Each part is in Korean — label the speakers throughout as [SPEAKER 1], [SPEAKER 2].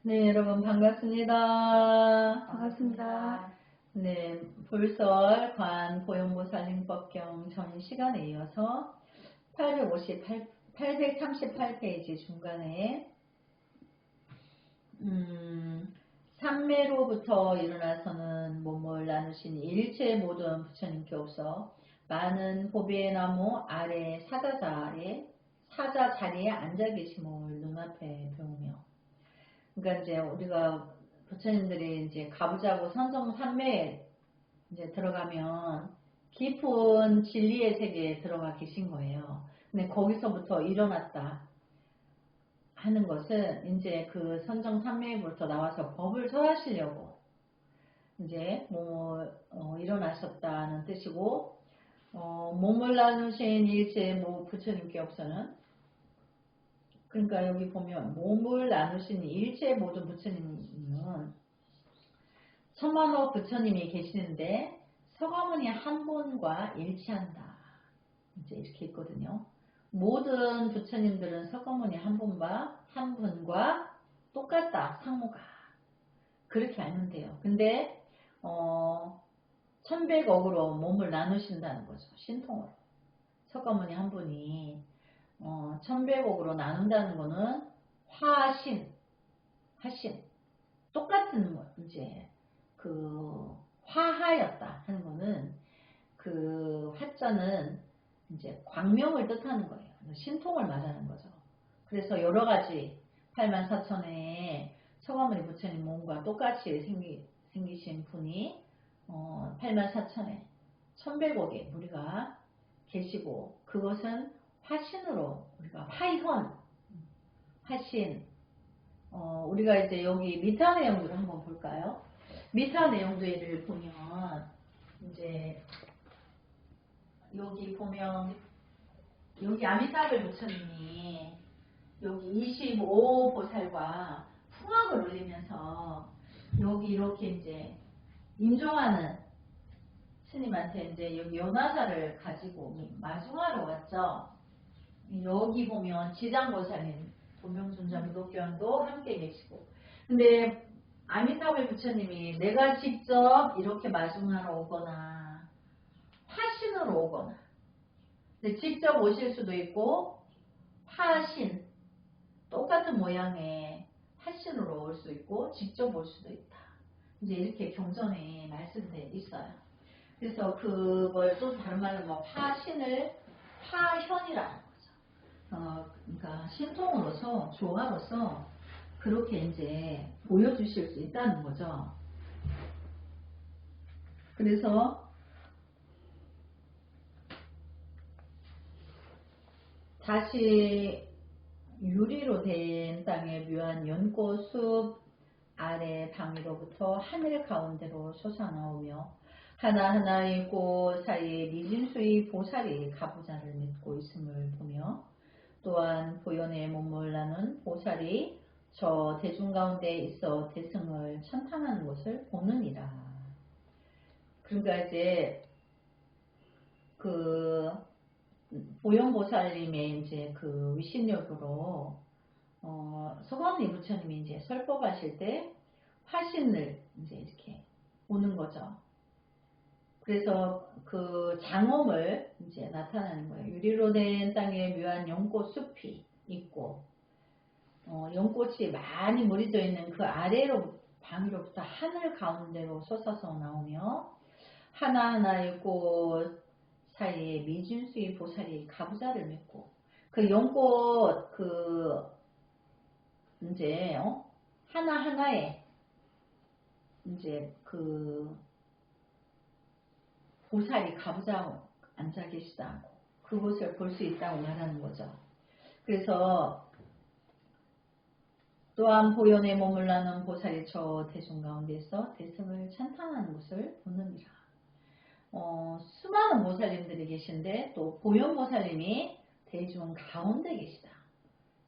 [SPEAKER 1] 네, 여러분 반갑습니다.
[SPEAKER 2] 반갑습니다.
[SPEAKER 1] 네, 불설 관 보용보살림법경 전 시간에 이어서 838페이지 중간에 삼매로부터 일어나서는 몸을 나누신 일체 모든 부처님께 없어 많은 보배의 나무 아래 사자 자리에 앉아 계심을 눈앞에 배우며, 그러니까 이제 우리가 부처님들이 이제 가부자고 선정 삼매에 이제 들어가면 깊은 진리의 세계에 들어가 계신 거예요. 근데 거기서부터 일어났다 하는 것은 이제 그 선정 삼매부터 나와서 법을 설하시려고 이제 일어나셨다는 뜻이고, 몸을 나누신 일체 부처님께 없어는, 그러니까 여기 보면 몸을 나누신 일체 모든 부처님은 천만호 부처님이 계시는데 서가모니 한 분과 일치한다, 이제 이렇게 있거든요. 모든 부처님들은 서가모니 한 분과 똑같다, 상호가, 그렇게 알면 돼요. 근데 천백억으로 몸을 나누신다는 거죠. 신통으로 서가모니 한 분이 천백억으로 나눈다는 거는 화신 똑같은 이제 그 화하였다 하는 거는, 그 화자는 이제 광명을 뜻하는 거예요. 신통을 말하는 거죠. 그래서 여러 가지 84,000의 서가모니 부처님 몸과 똑같이 생기신 분이 84,000의 1100억의 무리가 계시고, 그것은 화신으로 우리가 화신, 우리가 이제 여기 미타 내용들을 한번 볼까요? 미타 내용들을 보면 이제 여기 보면 여기 아미타불 부처님이 여기 25보살과 풍악을 올리면서 여기 이렇게 이제 임종하는 스님한테 이제 여기 연화사를 가지고 마중하러 왔죠. 여기 보면 지장보살님 본명존자 미도교환도 함께 계시고, 근데 아미타불 부처님이 내가 직접 이렇게 마중하러 오거나 화신으로 오거나, 직접 오실 수도 있고 화신 똑같은 모양의 화신으로 올 수 있고 직접 올 수도 있다, 이제 이렇게 경전에 말씀되어 있어요. 그래서 그걸 또 다른 말로 화신을 화현이라는 거죠. 그러니까 신통으로서 조화로서 그렇게 이제 보여주실 수 있다는 거죠. 그래서 다시 유리로 된 땅에 묘한 연꽃숲 아래 방위로부터 하늘 가운데로 솟아나오며 하나하나의 꽃 사이에 미진수의 보살이 가부자를 맺고 있음을 보며, 또한 보현의 몸을 나눈 보살이 저 대중 가운데 있어 대승을 찬탄하는 것을 보느니라. 그러니까 이제 그 보현보살님의 이제 그 위신력으로 서가모니 부처님이 이제 설법하실 때 화신을 이제 이렇게 오는 거죠. 그래서 그 장엄을 이제 나타나는 거예요. 유리로 된 땅에 묘한 연꽃 숲이 있고, 연꽃이 많이 무리져 있는 그 아래로 방위로부터 하늘 가운데로 솟아서 나오며, 하나하나의 꽃 사이에 미진수의 보살이 가부자를 맺고, 그 연꽃 이제 하나하나에 이제 그 보살이 가부자 앉아 계시다, 그것을 볼 수 있다고 말하는 거죠. 그래서 또한 보현의 몸을 나눈 보살이 저 대중 가운데서 대승을 찬탄하는 것을 보느니라. 수많은 보살님들이 계신데 또 보현 보살님이 대중 가운데 계시다.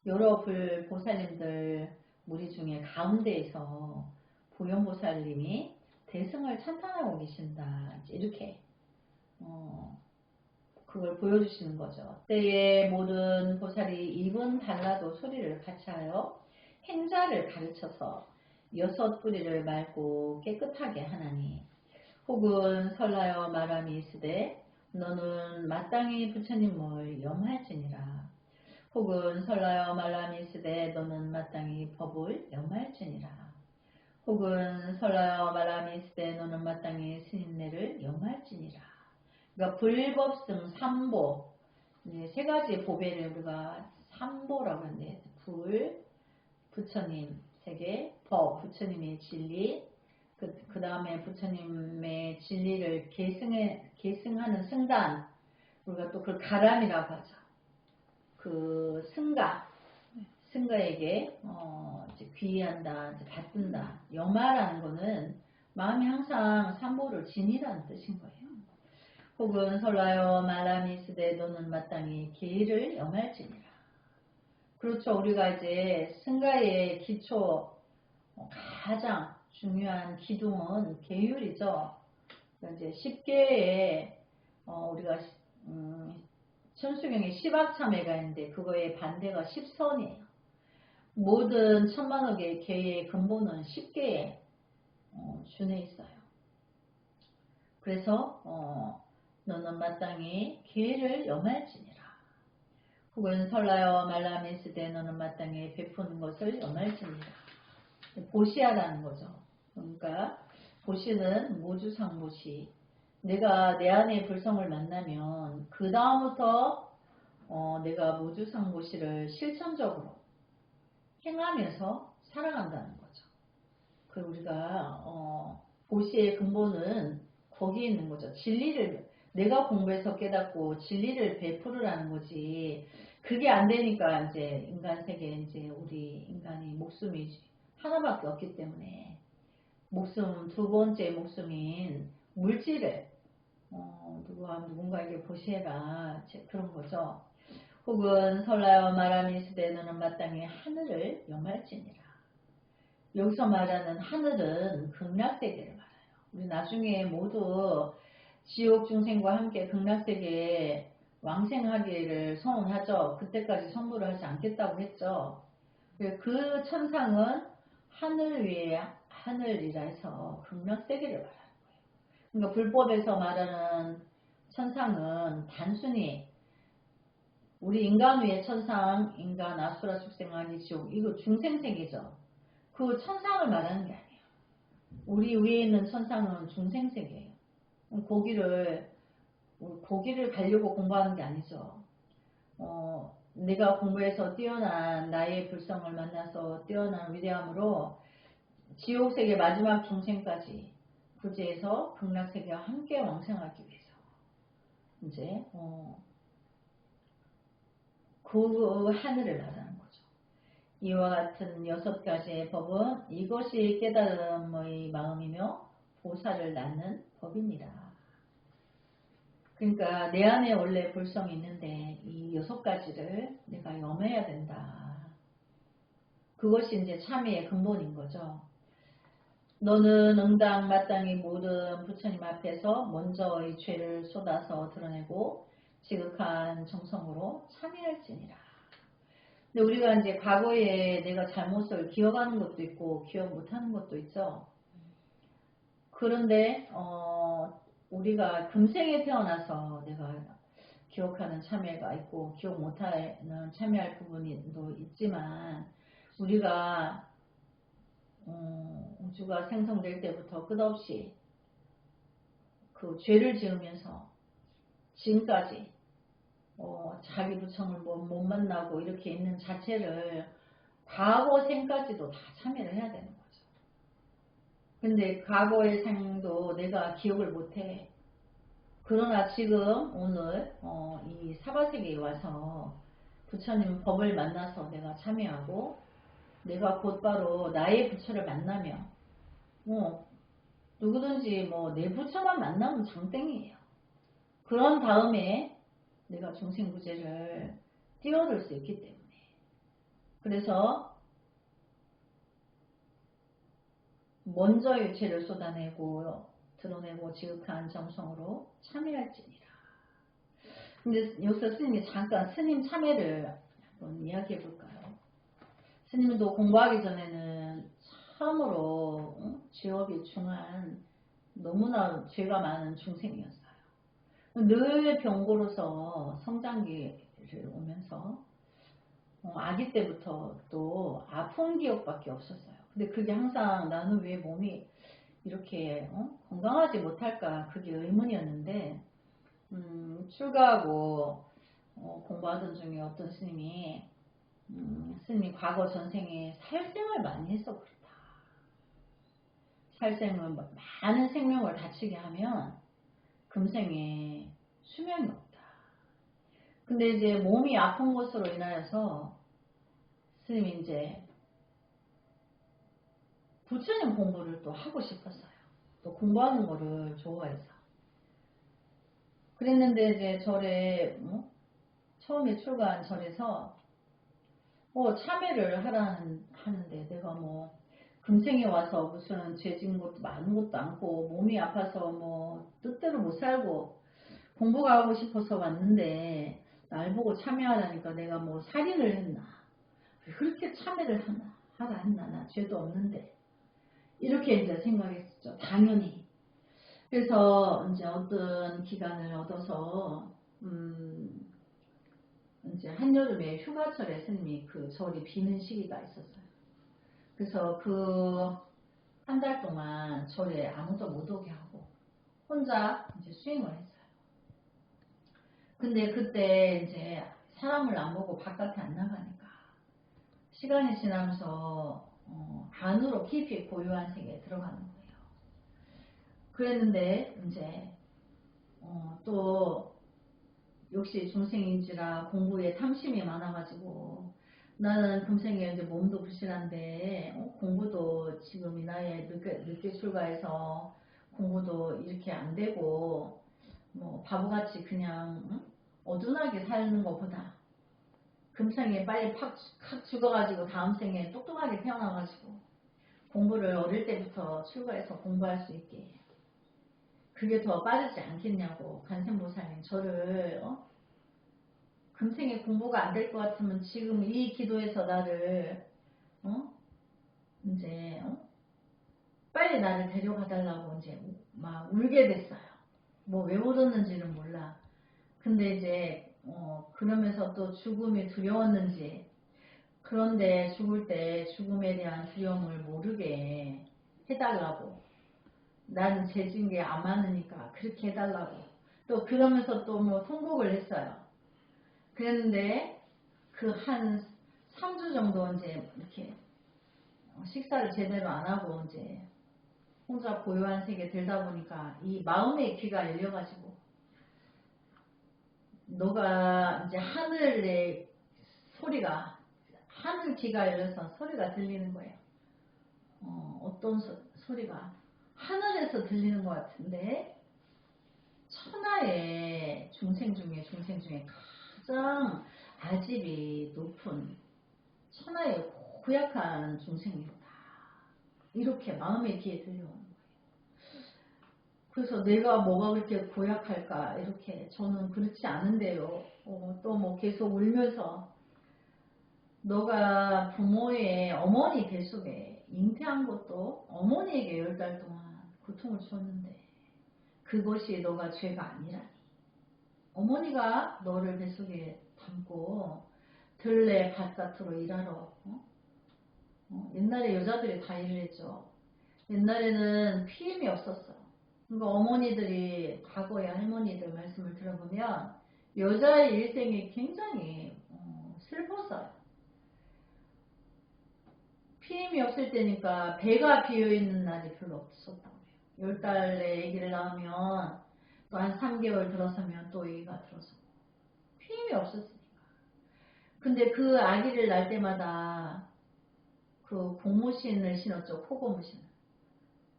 [SPEAKER 1] 여러 보살님들 무리 중에 가운데에서 보현 보살님이 대승을 찬탄하고 계신다, 이렇게 그걸 보여주시는 거죠. 때에 모든 보살이 입은 달라도 소리를 같이 하여 행자를 가르쳐서 6 뿌리를 맑고 깨끗하게 하나니 혹은 설하여 말함이 있으되 너는 마땅히 부처님을 염할지니라. 혹은 설하여 말함이 있으되 너는 마땅히 법을 염할지니라. 혹은 설하여 말함이 있으되 너는 마땅히 스님네를 염할지니라. 그러니까 불법승 삼보, 세 가지 보배를 우리가 삼보라고 하는데 불, 부처님 세계, 법, 부처님의 진리, 그 다음에 부처님의 진리를 계승하는 승단, 우리가 또 그걸 가람이라고 하죠. 그 승가에게 이제 귀의한다, 이제 받든다. 염하라는 거는 마음이 항상 삼보를 지니라는 뜻인 거예요. 혹은 설라여 말람이 있으되 너는 마땅히 계를 염할지니라. 그렇죠. 우리가 이제 승가의 기초 가장 중요한 기둥은 계율이죠. 이제 10개의 우리가 천수경에 10악참회가 있는데 그거의 반대가 10선이에요. 모든 천만억의 계의 근본은 10개에 준해 있어요. 그래서 너는 마땅히 계를 염할지니라. 혹은 설라여 말람이 있으되 너는 마땅히 베푸는 것을 염할지니라. 보시하라는 거죠. 그러니까 보시는 모주상보시. 내가 내 안의 불성을 만나면 그 다음부터 내가 모주상보시를 실천적으로 행하면서 살아간다는 거죠. 그 우리가 보시의 근본은 거기에 있는 거죠. 진리를 내가 공부해서 깨닫고 진리를 베풀으라는 거지. 그게 안 되니까 이제 인간 세계에 이제 우리 인간이 목숨이 하나밖에 없기 때문에 목숨 두 번째 목숨인 물질을 누군가에게 보시해라 그런 거죠. 혹은 설라여 말함이 있으되 너는 마땅히 하늘을 염할지니라. 여기서 말하는 하늘은 극락세계를 말해요. 우리 나중에 모두 지옥 중생과 함께 극락세계에 왕생하기를 소원하죠. 그때까지 선물을 하지 않겠다고 했죠. 그 천상은 하늘 위에 하늘이라 해서 극락세계를 말하는 거예요. 그러니까 불법에서 말하는 천상은 단순히 우리 인간 위에 천상, 인간, 아수라, 축생아니, 지옥 이거 중생세계죠. 그 천상을 말하는 게 아니에요. 우리 위에 있는 천상은 중생세계예요. 거기를 가려고 공부하는 게 아니죠. 내가 공부해서 뛰어난 나의 불성을 만나서 뛰어난 위대함으로 지옥세계 마지막 중생까지 구제해서 극락세계와 함께 왕생하기 위해서 이제 그 하늘을 말하는 거죠. 이와 같은 6가지의 법은 이것이 깨달음의 마음이며 보살을 낳는 법입니다. 그러니까 내 안에 원래 불성이 있는데 이 6가지를 내가 염해야 된다. 그것이 이제 참회의 근본인 거죠. 너는 응당 마땅히 모든 부처님 앞에서 먼저 이 죄를 쏟아서 드러내고 지극한 정성으로 참회할지니라. 근데 우리가 이제 과거에 내가 잘못을 기억하는 것도 있고 기억 못하는 것도 있죠. 그런데 우리가 금생에 태어나서 내가 기억하는 참회가 있고 기억 못하는 참회할 부분도 있지만 우리가 우주가 생성될 때부터 끝없이 그 죄를 지으면서 지금까지 자기 부처를 못 만나고 이렇게 있는 자체를 과거 생까지도 다 참여를 해야 되는 거죠. 근데 과거의 생도 내가 기억을 못해. 그러나 지금 오늘 이 사바세계에 와서 부처님 법을 만나서 내가 참여하고 내가 곧바로 나의 부처를 만나면 누구든지 내 부처만 만나면 장땡이에요. 그런 다음에 내가 중생구제를 뛰어들 수 있기 때문에 그래서 먼저 일체를 쏟아내고 드러내고 지극한 정성으로 참여할지니라. 근데 여기서 스님이 잠깐 스님 참여를 한번 이야기해 볼까요? 스님도 공부하기 전에는 참으로 죄업이 중한 너무나 죄가 많은 중생이었어요. 늘 병고로서 성장기를 오면서 아기 때부터 또 아픈 기억밖에 없었어요. 근데 그게 항상 나는 왜 몸이 이렇게 건강하지 못할까 그게 의문이었는데 출가하고 공부하던 중에 어떤 스님이 스님이 과거 전생에 살생을 많이 해서 그렇다. 살생은 많은 생명을 다치게 하면 금생에 수명이 없다. 근데 이제 몸이 아픈 것으로 인하여서 스님이 이제 부처님 공부를 또 하고 싶었어요. 또 공부하는 거를 좋아해서. 그랬는데 이제 절에 처음에 출가한 절에서 참회를 하는데 내가 금생에 와서 무슨 죄진 것도 많은 것도 않고 몸이 아파서 뜻대로 못 살고 공부가 하고 싶어서 왔는데 날 보고 참회하라니까 내가 살인을 했나 왜 그렇게 참회를 하라 했나 나 죄도 없는데 이렇게 이제 생각했었죠. 당연히. 그래서 이제 어떤 기간을 얻어서 이제 한여름에 휴가철에 스님이 그 절이 비는 시기가 있었어요. 그래서 그 한 달 동안 절에 아무도 못 오게 하고 혼자 이제 수행을 했어요. 근데 그때 이제 사람을 안 보고 바깥에 안 나가니까 시간이 지나면서 안으로 깊이 고요한 세계에 들어가는 거예요. 그랬는데 이제 또 역시 중생인지라 공부에 탐심이 많아가지고 나는 금생에 이제 몸도 부실한데 공부도 지금 이 나이에 늦게 출가해서 공부도 이렇게 안 되고 바보같이 그냥 어둔하게 사는 것보다 금생에 빨리 팍 죽어가지고 다음 생에 똑똑하게 태어나가지고 공부를 어릴 때부터 출가해서 공부할 수 있게 그게 더 빠르지 않겠냐고 관세음보살님 저를 금생에 공부가 안 될 것 같으면 지금 이 기도에서 나를 이제 빨리 나를 데려가 달라고 이제 막 울게 됐어요. 왜 울었는지는 몰라. 근데 이제 그러면서 또 죽음이 두려웠는지 그런데 죽을 때 죽음에 대한 두려움을 모르게 해달라고 나는 죄진 게 안 많으니까 그렇게 해달라고 또 그러면서 또 통곡을 했어요. 그랬는데 그 한 3주 정도 이제 이렇게 식사를 제대로 안 하고 이제 혼자 고요한 세계에 들다 보니까 이 마음의 귀가 열려가지고 너가 이제 하늘의 소리가 하늘 귀가 열려서 소리가 들리는 거예요. 어떤 소리가 하늘에서 들리는 것 같은데 천하의 중생 중에 가장 아집이 높은 천하의 고약한 중생이다. 이렇게 마음의 귀에 들려오는 거예요. 그래서 내가 뭐가 그렇게 고약할까 이렇게 저는 그렇지 않은데요. 또 계속 울면서 너가 부모의 어머니 뱃속에 잉태한 것도 어머니에게 10달 동안 고통을 줬는데 그것이 너가 죄가 아니라니. 어머니가 너를 뱃속에 담고 들레 바깥으로 일하러 옛날에 여자들이 다 일을 했죠. 옛날에는 피임이 없었어. 그러니까 어머니들이 과거의 할머니들 말씀을 들어보면 여자의 일생이 굉장히 슬펐어요. 피임이 없을 때니까 배가 비어있는 날이 별로 없었다고 해요. 10달에 아기를 낳으면 또 한 3개월 들어서면 또 아기가 들어서고 피임이 없었으니까. 근데 그 아기를 낳을 때마다 그 고무신을 신었죠. 코고무신.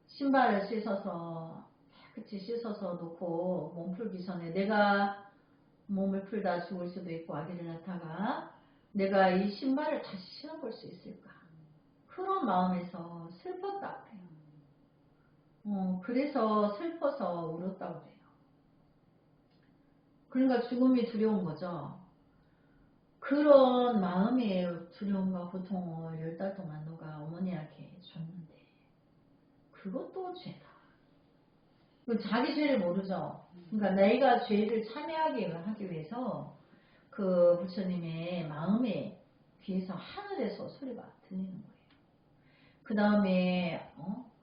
[SPEAKER 1] 신발을 씻어서 깨끗이 씻어서 놓고 몸 풀기 전에 내가 몸을 풀다 죽을 수도 있고 아기를 낳다가 내가 이 신발을 다시 신어볼 수 있을까 그런 마음에서 슬펐다고 해요. 그래서 슬퍼서 울었다고 해요. 그러니까 죽음이 두려운 거죠. 그런 마음의 두려움과 고통을 10달 동안 너가 어머니한테 줬는데 그것도 죄다. 자기 죄를 모르죠. 그러니까 내가 죄를 참여하기 위해서 그 부처님의 마음에 귀에서 하늘에서 소리가 들리는 거예요. 그 다음에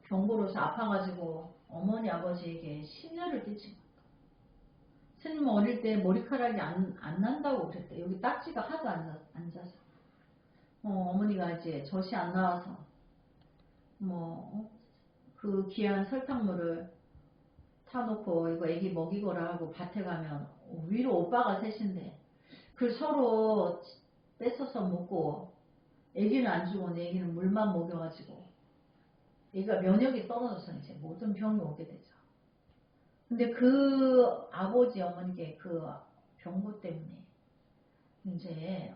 [SPEAKER 1] 병고로서 아파가지고 어머니 아버지에게 심려를 끼친 거예요. 스님 어릴 때 머리카락이 안 난다고 그랬대. 여기 딱지가 하도 안 자서. 어머니가 이제 젖이 안 나와서 그 귀한 설탕물을 타놓고 이거 애기 먹이거라 하고 밭에 가면 위로 오빠가 셋인데 그 서로 뺏어서 먹고 애기는 안 주고 내 애기는 물만 먹여가지고 애가 면역이 떨어져서 이제 모든 병이 오게 되죠. 근데 그 아버지 어머니께 그 병고 때문에 이제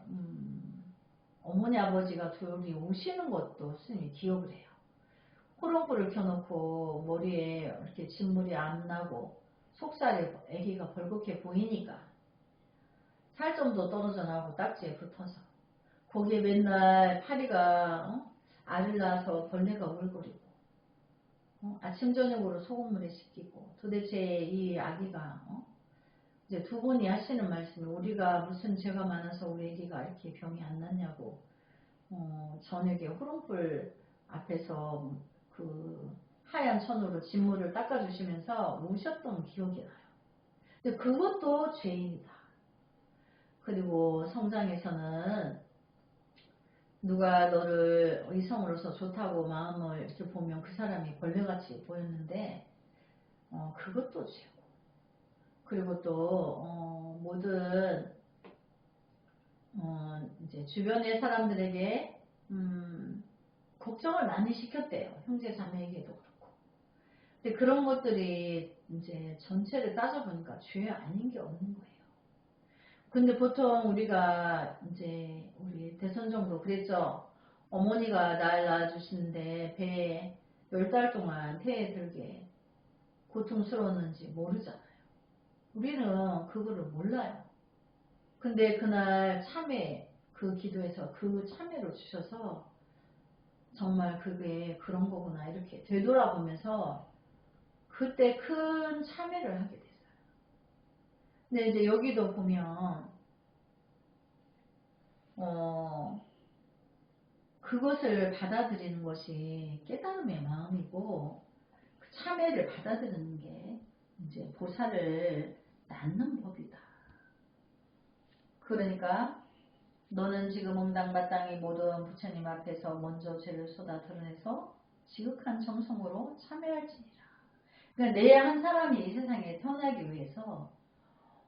[SPEAKER 1] 어머니 아버지가 둘이 우시는 것도 스님이 기억을 해요. 호롱불을 켜놓고 머리에 이렇게 진물이 안 나고 속살이 아기가 벌겋게 보이니까 살점도 떨어져 나오고 딱지에 붙어서 거기에 맨날 파리가 알을 낳아서 벌레가 울거리고 아침 저녁으로 소금물에 씻기고 도대체 이 아기가 이제 두 분이 하시는 말씀이 우리가 무슨 죄가 많아서 우리 아기가 이렇게 병이 안 났냐고 저녁에 호롱불 앞에서 그 하얀 천으로 진물을 닦아주시면서 우셨던 기억이 나요. 근데 그것도 죄인이다. 그리고 성장에서는 누가 너를 이성으로서 좋다고 마음을 이렇게 보면 그 사람이 벌레같이 보였는데 그것도 죄고 그리고 또 모든 이제 주변의 사람들에게 걱정을 많이 시켰대요. 형제 자매에게도 그렇고. 근데 그런 것들이 이제 전체를 따져보니까 죄 아닌 게 없는 거예요. 근데 보통 우리가 이제 우리 대선정도 그랬죠. 어머니가 날 낳아주시는데 배에 10달 동안 태에 들게 고통스러웠는지 모르잖아요. 우리는 그거를 몰라요. 근데 그날 참회 그 기도에서 그 참회를 주셔서 정말 그게 그런 거구나 이렇게 되돌아보면서 그때 큰 참회를 하게 됐어요. 근데 이제 여기도 보면 그것을 받아들이는 것이 깨달음의 마음이고 그 참회를 받아들이는 게 이제 보살을 낳는 법이다. 그러니까 너는 지금 응당마땅히 모든 부처님 앞에서 먼저 죄를 쏟아 드러내서 지극한 정성으로 참회할지니라. 그러니까 내 한 사람이 이 세상에 태어나기 위해서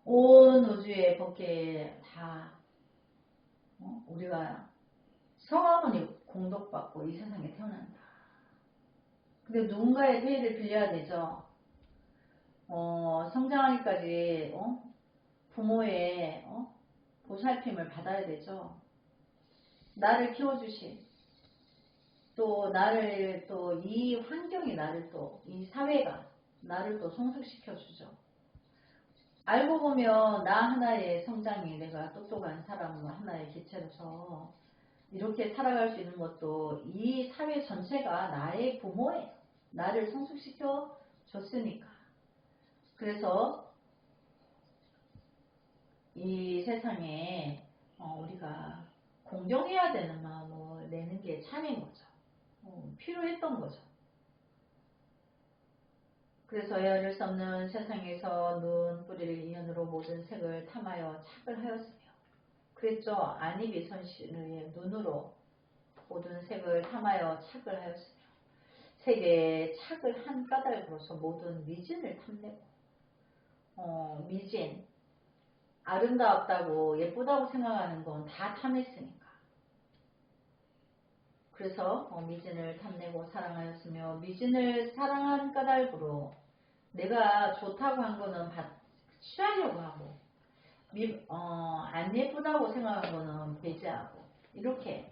[SPEAKER 1] 온 우주의 법계에 다 우리가 성화문이 공덕받고 이 세상에 태어난다. 근데 누군가의 태를 빌려야 되죠. 성장하기까지 부모의 보살핌을 받아야 되죠. 나를 키워주신 또 나를 또 이 환경이 나를 또 이 사회가 나를 또 성숙시켜 주죠. 알고 보면 나 하나의 성장이 내가 똑똑한 사람으로 하나의 기체로서 이렇게 살아갈 수 있는 것도 이 사회 전체가 나의 부모예요. 나를 성숙시켜 줬으니까. 그래서 이 세상에 우리가 공경해야 되는 마음을 내는 게 참인 거죠. 필요했던 거죠. 그래서 헤아릴 수 없는 세상에서 눈 뿌리를 인연으로 모든 색을 탐하여 착을 하였으며 그랬죠. 안입이 선실의 눈으로 모든 색을 탐하여 착을 하였으며 색에 착을 한 까닭으로서 모든 미진을 탐내고 미진 아름답다고 예쁘다고 생각하는 건 다 탐했으니까. 그래서 미진을 탐내고 사랑하였으며 미진을 사랑한 까닭으로 내가 좋다고 한 거는 취하려고 하고 안 예쁘다고 생각한 거는 배제하고 이렇게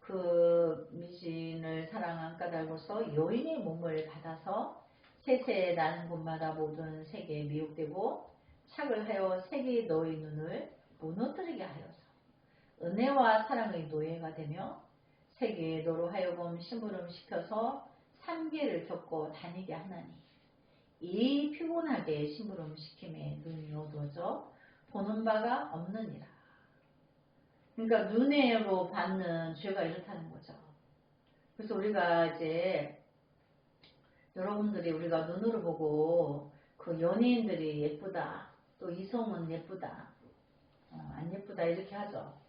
[SPEAKER 1] 그 미진을 사랑한 까닭으로서 여인의 몸을 받아서 세세 나는 곳마다 모든 색에 미혹되고 착을 하여 색이 너의 눈을 무너뜨리게 하여서 은혜와 사랑의 노예가 되며 세계의 너로 하여금 심부름시켜서 삼계를 겪고 다니게 하나니 이 피곤하게 심부름시킴에 눈이 어두워져 보는 바가 없느니라. 그러니까 눈으로 받는 죄가 이렇다는 거죠. 그래서 우리가 이제 여러분들이 우리가 눈으로 보고 그 연예인들이 예쁘다, 또 이성은 예쁘다, 안 예쁘다 이렇게 하죠.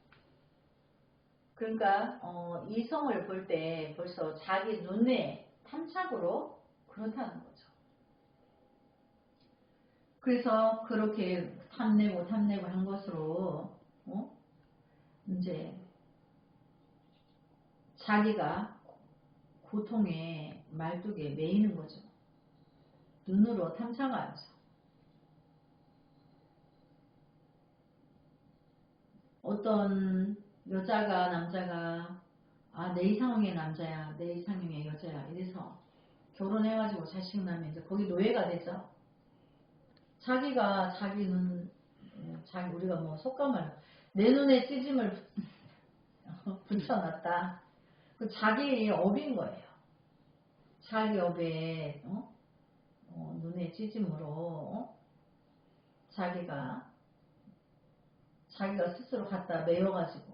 [SPEAKER 1] 그러니까 이성을 볼 때 벌써 자기 눈에 탐착으로 그렇다는 거죠. 그래서 그렇게 탐내고 한 것으로 이제 자기가 고통에 말뚝에 매이는 거죠. 눈으로 탐상하여서. 어떤 여자가 남자가 내 이상형의 남자야, 내 이상형의 여자야 이래서 결혼해가지고 자식 낳으면 이제 거기 노예가 되죠. 자기가 자기 눈, 우리가 뭐 속감을 내 눈에 찌짐을 붙여놨다. 그 자기 업인 거예요. 자기 업에 눈에 찌짐으로 자기가 스스로 갖다 매여가지고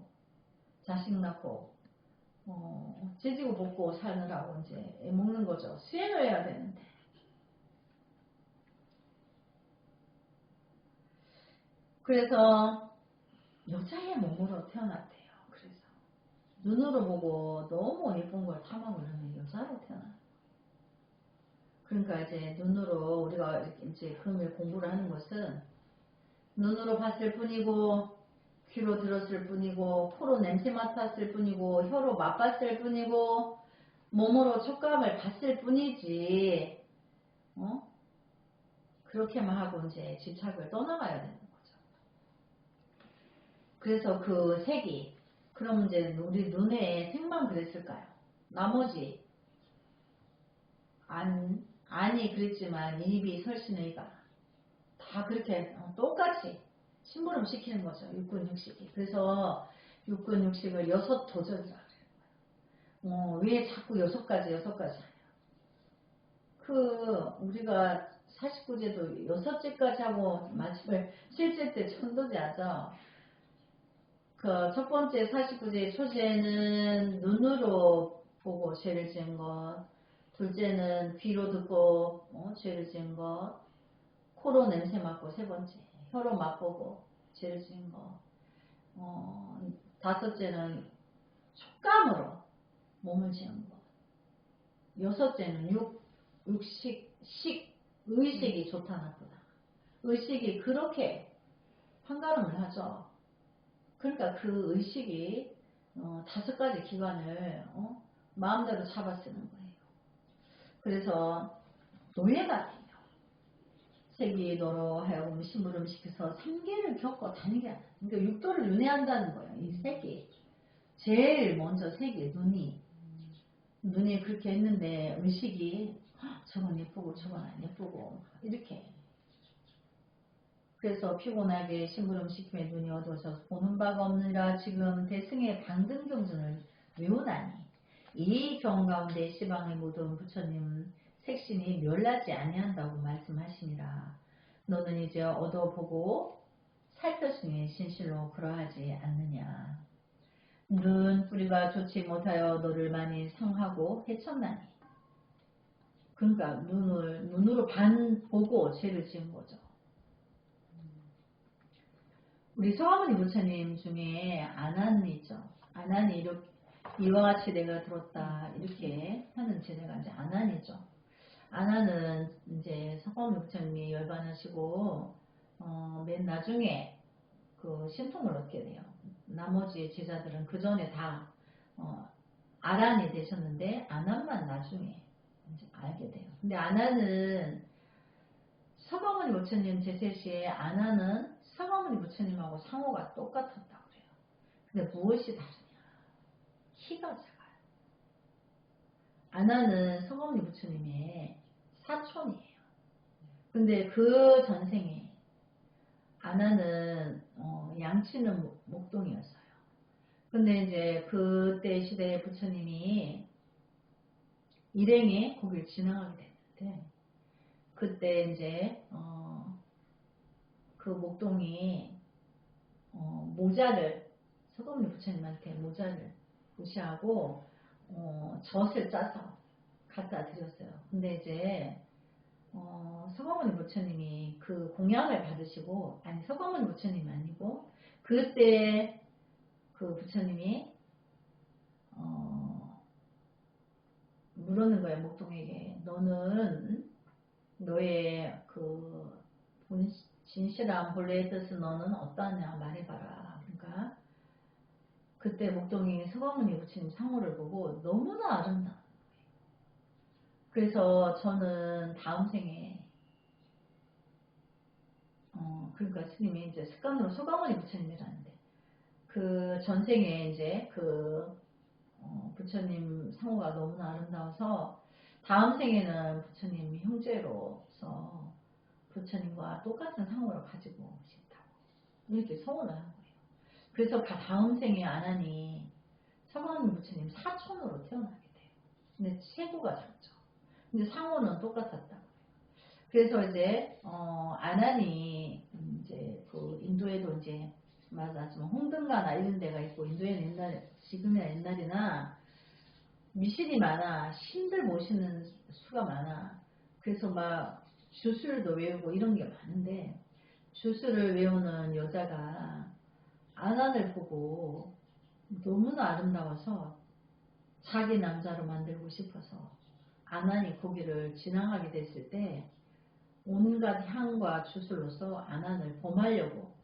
[SPEAKER 1] 자식 낳고 찌지고 볶고 사느라고 이제 애먹는 거죠. 수행을 해야 되는데. 그래서 여자의 몸으로 태어났대요. 그래서 눈으로 보고 너무 예쁜 걸 탐하고 그러면 여자로 태어나. 그러니까 이제 눈으로 우리가 이제 그런 공부를 하는 것은 눈으로 봤을 뿐이고 귀로 들었을 뿐이고 코로 냄새 맡았을 뿐이고 혀로 맛봤을 뿐이고 몸으로 촉감을 봤을 뿐이지 그렇게만 하고 이제 집착을 떠나가야 되는 거죠. 그래서 그 색이 그럼 이제 우리 눈에 색만 그랬을까요? 나머지 아니 그랬지만 입이 설신의가 다 그렇게 똑같이 심부름 시키는 거죠. 육군 육식이. 그래서 육군 육식을 6도전이라고 그래요. 왜 자꾸 6가지 하냐. 우리가 49제도 6제까지 하고 마침을 7제 때 천도제 하죠. 그 첫 번째 49제 초제는 눈으로 보고 죄를 지은 것, 둘째는 귀로 듣고 죄를 지은 것, 코로 냄새 맡고 세 번째, 혀로 맛보고 죄를 지은 것, 다섯째는 촉감으로 몸을 지은 것, 여섯째는 의식이 좋다 나쁘다. 의식이 그렇게 판가름을 하죠. 그러니까 그 의식이 5가지 기관을 마음대로 잡아 쓰는 거예요. 그래서 노예가 돼요. 색이 너로 하여금 심부름시켜서 3계를 겪고 다니게 하는. 그러니까 육도를 윤회한다는 거예요. 이 색이. 제일 먼저 색이 눈이 그렇게 했는데 의식이 저건 예쁘고 저건 안 예쁘고 이렇게. 그래서 피곤하게 심부름시킴에 눈이 어두워서 보는 바가 없느니라. 지금 대승의 방등경전을 외우나니 이 경 가운데 시방의 모든 부처님 색신이 멸하지 아니한다고 말씀하시니라. 너는 이제 얻어보고 살폈으니 진실로 그러하지 않느냐. 눈 뿌리가 좋지 못하여 너를 많이 상하고 해쳤나니. 그러니까 눈으로 보고 죄를 지은 거죠. 우리 서가모니 부처님 중에 아난이 있죠. 아난이 이와 같이 내가 들었다 이렇게 하는 제자가 이제 아난이죠. 아난은 이제 서가모니 부처님이 열반하시고 맨 나중에 그 신통을 얻게 돼요. 나머지 제자들은 그 전에 다 아란이 되셨는데 아난만 나중에 이제 알게 돼요. 근데 아난은 서가모니 부처님 제세시에 아난은 서가모니 부처님하고 상호가 똑같았다고 그래요. 근데 무엇이 다르냐? 키가 작아요. 아난은 서가모니 부처님의 사촌이에요. 근데 그 전생에 아난은 양치는 목동이었어요. 근데 이제 그때 시대에 부처님이 일행이 거길 지나가게 됐는데 그때 이제 그 목동이 모자를 서가모니 부처님한테 모자를 무시하고 젖을 짜서 갖다 드렸어요. 근데 이제 서가모니 부처님이 그 공약을 받으시고 아니 서가모니 부처님이 아니고 그때 그 부처님이 물었는 거예요. 목동에게 너는 너의 그 진실한 본래의 뜻은 너는 어떠하냐 말해봐라. 그러니까 그때 목동이 서가모니 부처님 상호를 보고 너무나 아름다운 거예요. 그래서 저는 다음 생에 그러니까 스님이 이제 습관으로 서가모니 부처님이라는데 그 전생에 이제 그 부처님 상호가 너무나 아름다워서 다음 생에는 부처님 형제로서 부처님과 똑같은 상호를 가지고 싶다고 이렇게 서원을 한 거예요. 그래서 다음 생에 아난이 서가모니 부처님 사촌으로 태어나게 돼요. 근데 체구가 작죠. 근데 상호는 똑같았다고. 그래서 이제 아난이 이제 그 인도에도 이제 말하자면 홍등가나 이런 데가 있고 인도에는 지금이나 옛날이나 미신이 많아. 신들 모시는 수가 많아. 그래서 막 주술도 외우고 이런 게 많은데 주술을 외우는 여자가 아난을 보고 너무나 아름다워서 자기 남자로 만들고 싶어서 아난이 거기를 지나가게 됐을 때 온갖 향과 주술로서 아난을 범하려고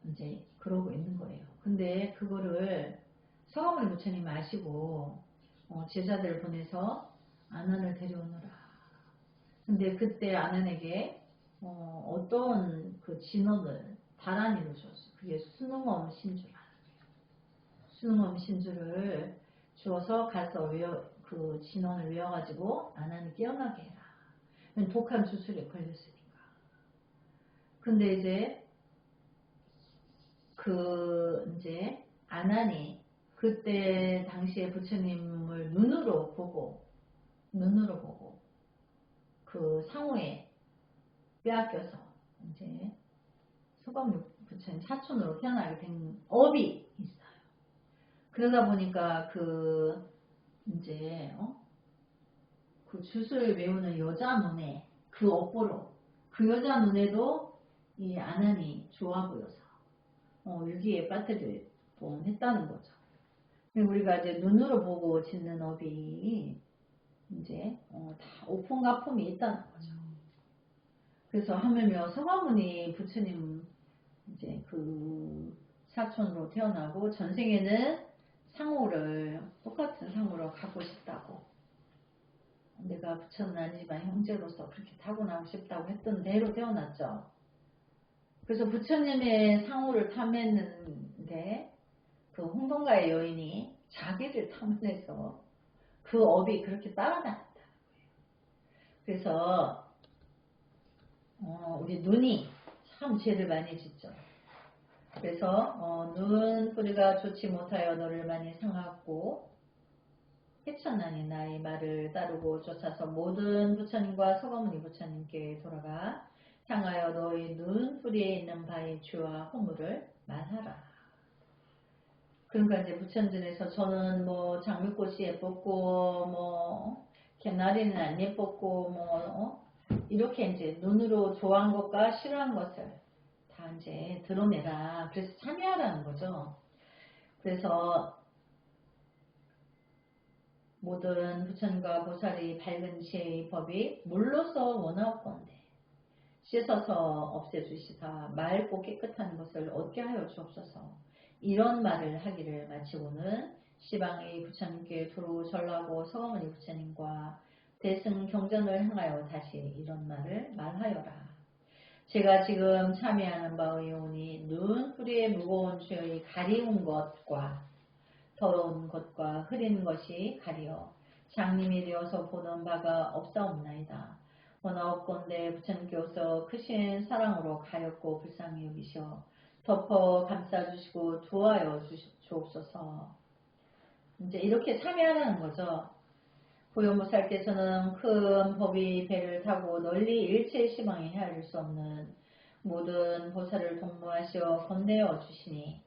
[SPEAKER 1] 이제 그러고 있는 거예요. 근데 그거를 서가모니 부처님이 아시고 제자들을 보내서 아난을 데려오느라. 근데 그때 아난에게 어떤 그 진원을 다란이로 줬어요. 그게 수능엄 신주라. 수능엄 신주를 주어서 가서 그 진원을 외워가지고 아난이 깨어나게 해라. 독한 주술에 걸렸으니까. 근데 이제 이제 아난이 그때 당시에 부처님을 눈으로 보고 그 상호에 빼앗겨서 이제 서가모니 부처님 사촌으로 태어나게 된 업이 있어요. 그러다 보니까 이제 그 주술 외우는 여자 눈에 그 업보로 그 여자 눈에도 이 아난이 좋아 보여서 위기에 빠뜨릴 뻔했다는 거죠. 우리가 이제 눈으로 보고 짓는 업이 이제 다 오풍가품이 있다는 거죠. 그래서 하물며 서가모니 부처님 이제 그 사촌으로 태어나고 전생에는 상호를 똑같은 상호로 갖고 싶다고 내가 부처는 아니지만 형제로서 그렇게 타고나고 싶다고 했던 대로 태어났죠. 그래서 부처님의 상호를 탐했는데 그 홍동가의 여인이 자기를 탐내서 그 업이 그렇게 따라다녔다는 거예요. 그래서 우리 눈이 참 죄를 많이 짓죠. 그래서 눈 뿌리가 좋지 못하여 너를 많이 상하고 해천난이 나의 말을 따르고 쫓아서 모든 부처님과 서가모니 부처님께 돌아가 향하여 너의 눈 뿌리에 있는 바의 죄와 허물을 말하라. 그러니까 이제 부처님에서 저는 뭐 장미꽃이 예뻤고 뭐 개나리는 안 예뻤고 이렇게 이제 눈으로 좋아한 것과 싫어한 것을 다 이제 드러내라. 그래서 참여하라는 거죠. 그래서 모든 부처님과 보살의 밝은 지혜의 법이 물로서 원하옵건대 씻어서 없애주시사 맑고 깨끗한 것을 얻게 하여 주옵소서. 이런 말을 하기를 마치고는 시방의 부처님께 두루 절하고 서가모니 부처님과 대승 경전을 행하여 다시 이런 말을 말하여라. 제가 지금 참여하는 바의 오니 눈 뿌리에 무거운 죄의 가리운 것과 더러운 것과 흐린 것이 가리어 장님이 되어서 보는 바가 없사옵나이다. 원하옵건대 부처님께서 크신 사랑으로 가엾고 불쌍히 여기셔 덮어 감싸주시고 도와여 주옵소서. 이제 이렇게 참여하는 거죠. 보현보살께서는 큰 법이 배를 타고 널리 일체 시방에 헤아릴 수 없는 모든 보살을 동무하시어 건네어 주시니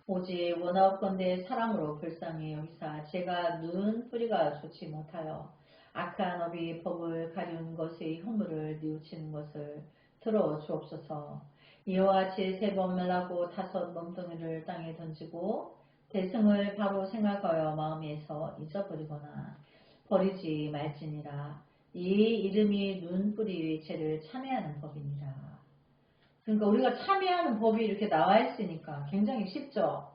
[SPEAKER 1] 오직 원하옵건대 사랑으로 불쌍히 여기사 제가 눈 뿌리가 좋지 못하여 악한 업이 법을 가리운 것의 허물을 뉘우치는 것을 들어 주옵소서. 이와 같이 3번 멸하고 5 멍덩이를 땅에 던지고 대승을 바로 생각하여 마음에서 잊어버리거나 버리지 말지니라. 이 이름이 눈뿌리 죄를 참회하는 법이니라. 그러니까 우리가 참회하는 법이 이렇게 나와 있으니까 굉장히 쉽죠.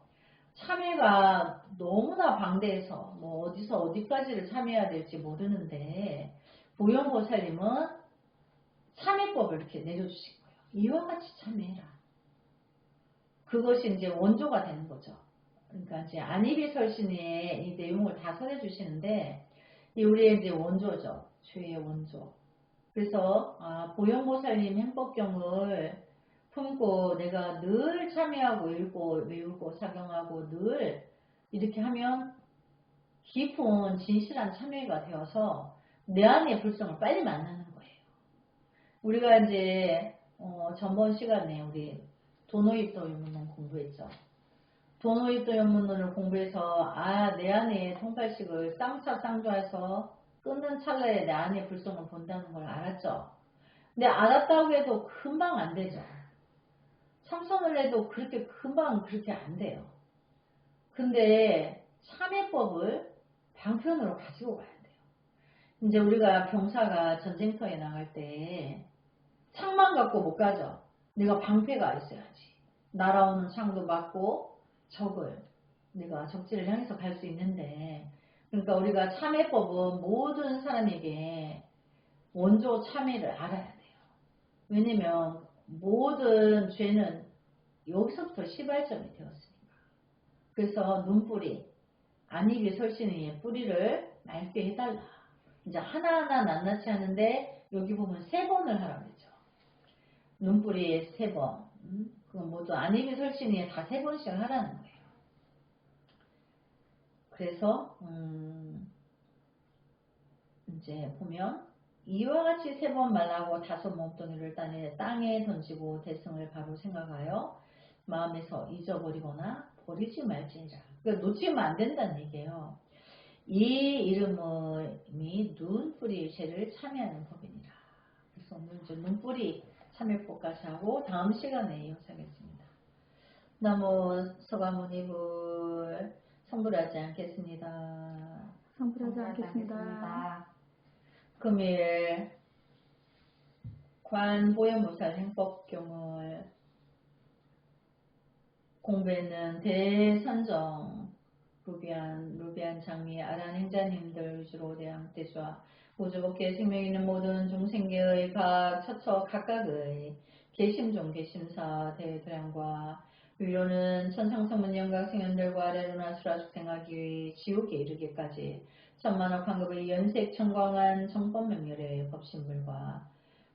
[SPEAKER 1] 참회가 너무나 방대해서 뭐 어디서 어디까지를 참회해야 될지 모르는데 보현보살님은 참회법을 이렇게 내려주신 거예요. 이와 같이 참회해라. 그것이 이제 원조가 되는 거죠. 그러니까 이제 안이비설신의 이 내용을 다 설해주시는데 이 우리의 이제 원조죠. 죄의 원조. 그래서 보현보살님 행법경을 품고 내가 늘 참여하고 읽고 외우고 사경하고 늘 이렇게 하면 깊은 진실한 참여가 되어서 내 안의 불성을 빨리 만나는 거예요. 우리가 이제 전번 시간에 우리 도노입도 연문론 공부했죠. 도노입도 연문론을 공부해서 내 안에 통팔식을 쌍차쌍조해서 끊는 찰나에 내 안의 불성을 본다는 걸 알았죠. 근데 알았다고 해도 금방 안 되죠. 참선을 해도 그렇게 금방 그렇게 안 돼요. 근데 참회법을 방편으로 가지고 가야 돼요. 이제 우리가 병사가 전쟁터에 나갈 때 창만 갖고 못 가죠. 내가 방패가 있어야지. 날아오는 창도 맞고 적을 내가 적지를 향해서 갈 수 있는데, 그러니까 우리가 참회법은 모든 사람에게 원조 참회를 알아야 돼요. 왜냐면 모든 죄는 여기서부터 시발점이 되었으니까. 그래서 눈뿌리, 안입이 설신의 뿌리를 맑게 해달라. 이제 하나하나 낱낱이 하는데 여기 보면 3번을 하라고 했죠. 눈뿌리에 3번. 그건 모두 안입이 설신의 다 3번씩 하라는 거예요. 그래서 이제 보면 이와 같이 3번 말하고 5 몸뚱이를 땅에 던지고 대승을 바로 생각하여 마음에서 잊어버리거나 버리지 말지니라. 그러니까 놓치면 안 된다는 얘기예요. 이 이름이 눈뿌리 죄를 참여하는 법이니라. 그래서 오늘 이제 눈뿌리 참여법까지 하고 다음 시간에 이어가겠습니다. 나무 서가모니불 성불하지 않겠습니다.
[SPEAKER 2] 성불하지 않겠습니다.
[SPEAKER 1] 금일 관보현보살 행법경을 공부했는 대선정 루비안 장미 아란 행자님들 위주로 대함대주와 우주법계 생명 있는 모든 중생계의 각 처처 각각의 계심종 계심사 대도량과 위로는 천상성문 영각 생연들과 아래로나 수라숙생하기 지옥에 이르기까지 천만억 황급의 연색 청광한 정법명렬의 법신불과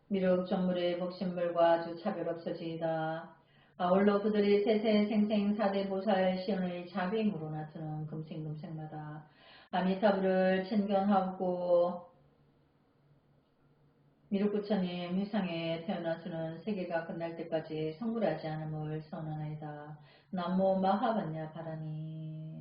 [SPEAKER 1] 미륵 정물의 법신불과 아주 차별 없어지이다. 아울러 그들이 세세생생 사대보살 시연의 자비행으로 나타나는 금생금생마다 아미타불을 천견하고 미륵부처님 회상에 태어나서는 세계가 끝날 때까지 성불하지 않음을 선언하이다. 남모 마하반야 바라니.